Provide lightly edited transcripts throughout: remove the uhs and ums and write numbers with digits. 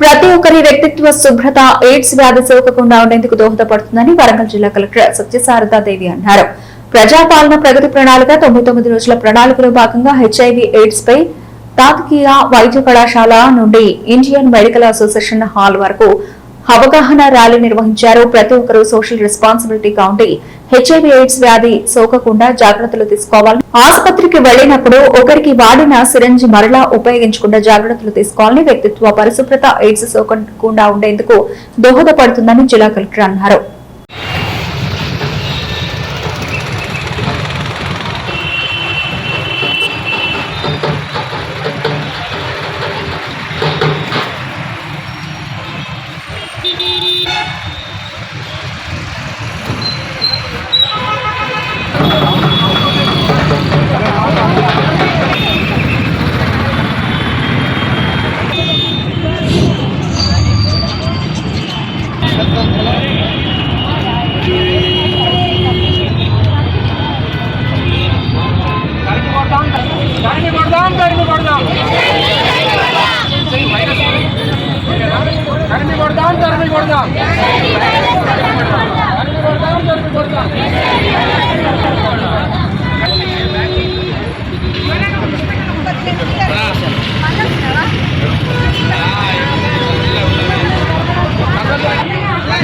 ప్రతి ఒక్కరి వ్యక్తిత్వ శుభ్రత ఎయిడ్స్ వ్యాధి సోకకుండా ఉండేందుకు దోహదపడుతుందని వరంగల్ జిల్లా కలెక్టర్ సత్యసారదాదేవి అన్నారు. ప్రజాపాలన ప్రగతి ప్రణాళిక 99 రోజుల ప్రణాళికలో భాగంగా హెచ్ఐవి ఎయిడ్స్ పై తాత్కాలిక వైద్య కళాశాల నుండి ఇండియన్ మెడికల్ అసోసియేషన్ హాల్ వరకు అవగాహన ర్యాలీ నిర్వహించారు. ప్రతి ఒక్కరూ సోషల్ రెస్పాన్సిబిలిటీగా ఉండి హెచ్ఐవి ఎయిడ్స్ వ్యాధి సోకకుండా జాగ్రత్తలు తీసుకోవాలని, ఆసుపత్రికి వెళ్లినప్పుడు ఒకరికి వాడిన సిరంజ్ మరలా ఉపయోగించకుండా జాగ్రత్తలు తీసుకోవాలని, వ్యక్తిత్వ పరిశుభ్రత ఎయిడ్స్ సోకకుండా ఉండేందుకు దోహదపడుతుందని జిల్లా కలెక్టర్ అన్నారు.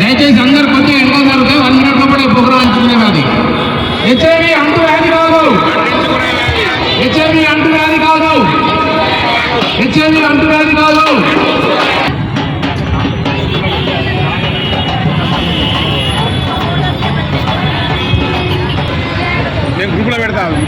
దయచేసి అందరు కొంచెం ఎండగా జరిగితే 1 మినిట్ లోపల ప్రోగ్రాం అంటున్నది. హెచ్ఐవి అంటువ్యాధి కాదు, హెచ్ఐవి అంటువ్యాధి కాదు, హెచ్ఐవి అంటువ్యాధి కాదు. నేను గ్రూప్లో పెడతాను.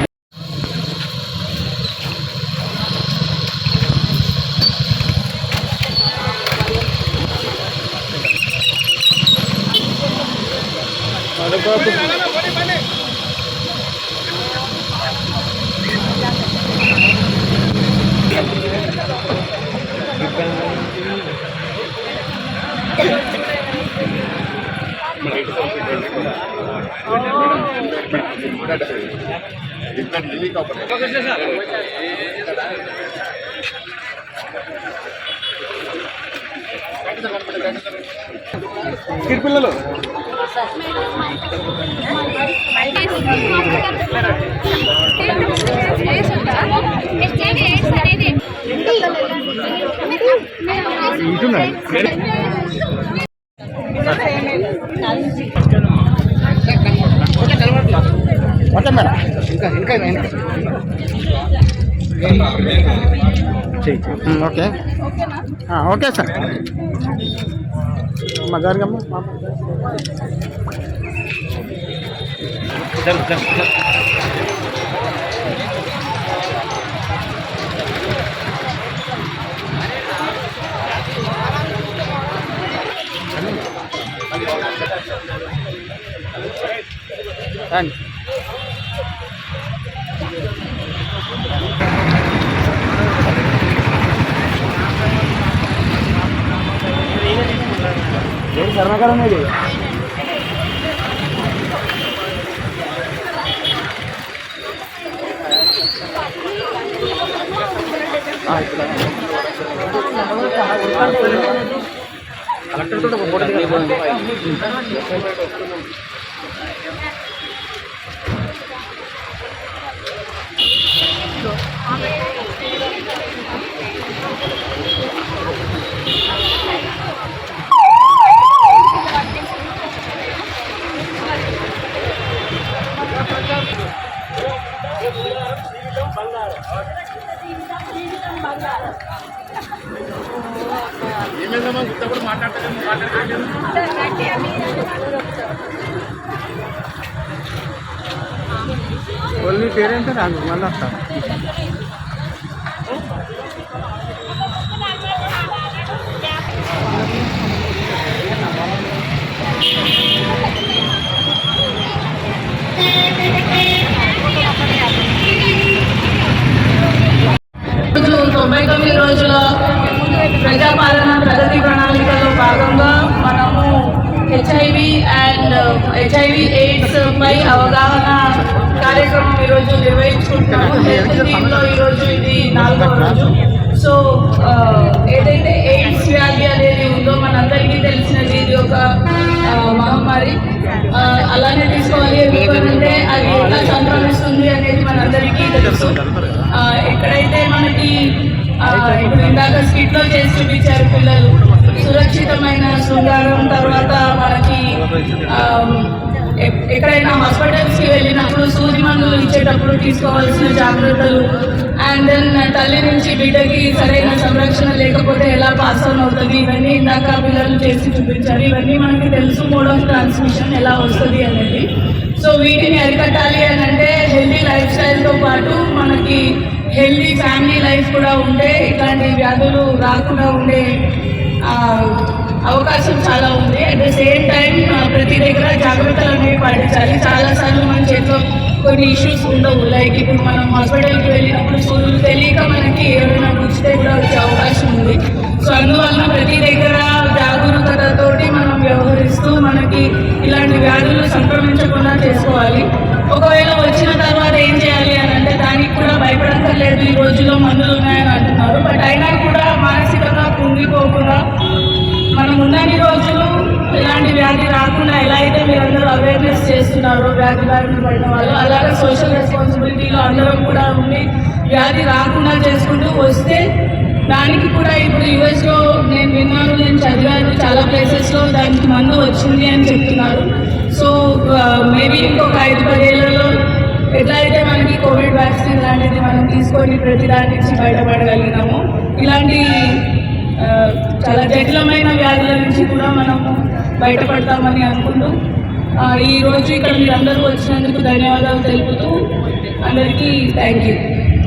పిల్లలు ఓకే ఓకే సార్ మజారుగమ్మ కర్ణాకరం ఇది కలెక్టర్ ఫోటో ఓన్లీ పేరెంట్ రాదు మళ్ళీ వస్తారు. రోజుల ప్రజాపాలన ప్రగతి ప్రణాళికలో భాగంగా మనము హెచ్ఐవి ఎయిడ్స్ పై అవగాహన కార్యక్రమం ఈరోజు నిర్వహించుకుంటున్నాము. హెల్త్ టీంలో ఈరోజు ఇది 4వ రోజు. సో ఏదైతే ఎయిడ్స్ వ్యాధి తెలుసు. ఎక్కడైతే మనకి ఇప్పుడు ఇందాక స్ట్రీట్ లో చేసి చూపించారు పిల్లలు, సురక్షితమైన శృంగారం, తర్వాత మనకి ఎక్కడైనా హాస్పిటల్స్ కి వెళ్ళినప్పుడు సూది మందులు ఇచ్చేటప్పుడు తీసుకోవాల్సిన జాగ్రత్తలు, అండ్ దెన్ తల్లి నుంచి బిడ్డకి సరైన సంరక్షణ లేకపోతే ఎలా పాస్ ఆన్ అవుతుంది, ఇవన్నీ ఇందాక పిల్లలు చేసి చూపించారు. ఇవన్నీ మనకి తెలుసు, మోడ్ ఆఫ్ ట్రాన్స్మిషన్ ఎలా వస్తుంది అనేది. సో వీటిని అరికట్టాలి అని అంటే హెల్దీ లైఫ్ స్టైల్తో పాటు మనకి హెల్దీ ఫ్యామిలీ లైఫ్ కూడా ఉంటే ఇట్లాంటి వ్యాధులు రాకుండా ఉండే అవకాశం చాలా ఉంది. అట్ ద సేమ్ టైం ప్రతి దగ్గర జాగ్రత్తలు అనేవి పాటించాలి. చాలాసార్లు మన చేతిలో కొన్ని ఇష్యూస్ ఉండవు, లైక్ ఇప్పుడు మనం హాస్పిటల్కి వెళ్ళినప్పుడు సూదులు తెలియక మనకి ఎవరైనా గుచ్చితే కూడా వచ్చే అవకాశం ఉంది. సో అందువల్ల ప్రతి దగ్గర జాగరూకతతోటి మనం వ్యవహరిస్తూ మనకి ఇలాంటి వ్యాధులు సంక్రమించకుండా చేసుకోవాలి. ఒకవేళ వచ్చిన తర్వాత ఏం చేయాలి అని అంటే దానికి కూడా భయపడక్కర్లేదు, ఈ రోజుల్లో మందులు ఉన్నాయని అంటున్నారు. బట్ అయినా కూడా మానసికంగా కుంగిపోకుండా మనం ఉన్నన్ని రోజులు ఇలాంటి వ్యాధి రాకుండా ఎలా అయితే మీరందరూ అవేర్నెస్ చేస్తున్నారో వ్యాధి బారిన పడిన వాళ్ళు, అలాగే సోషల్ రెస్పాన్సిబిలిటీలో అందరం కూడా ఉండి వ్యాధి రాకుండా చేసుకుంటూ వస్తే దానికి కూడా ఇప్పుడు యూఎస్లో నేను విన్నాను, నేను చదివాను, చాలా ప్లేసెస్లో దానికి మందు వచ్చింది అని చెప్తున్నారు. సో మేబీ ఇంకొక 5-10 ఏళ్లలో ఎట్లా అయితే మనకి కోవిడ్ వ్యాక్సిన్ లాంటిది మనం తీసుకొని ప్రతి దాని నుంచి బయటపడగలిగినాము, ఇలాంటి చాలా జటిలమైన వ్యాధుల నుంచి కూడా మనము బయటపడతామని అనుకుంటూ ఈరోజు ఇక్కడ మీరందరూ వచ్చినందుకు ధన్యవాదాలు తెలుపుతూ అందరికీ థ్యాంక్ యూ.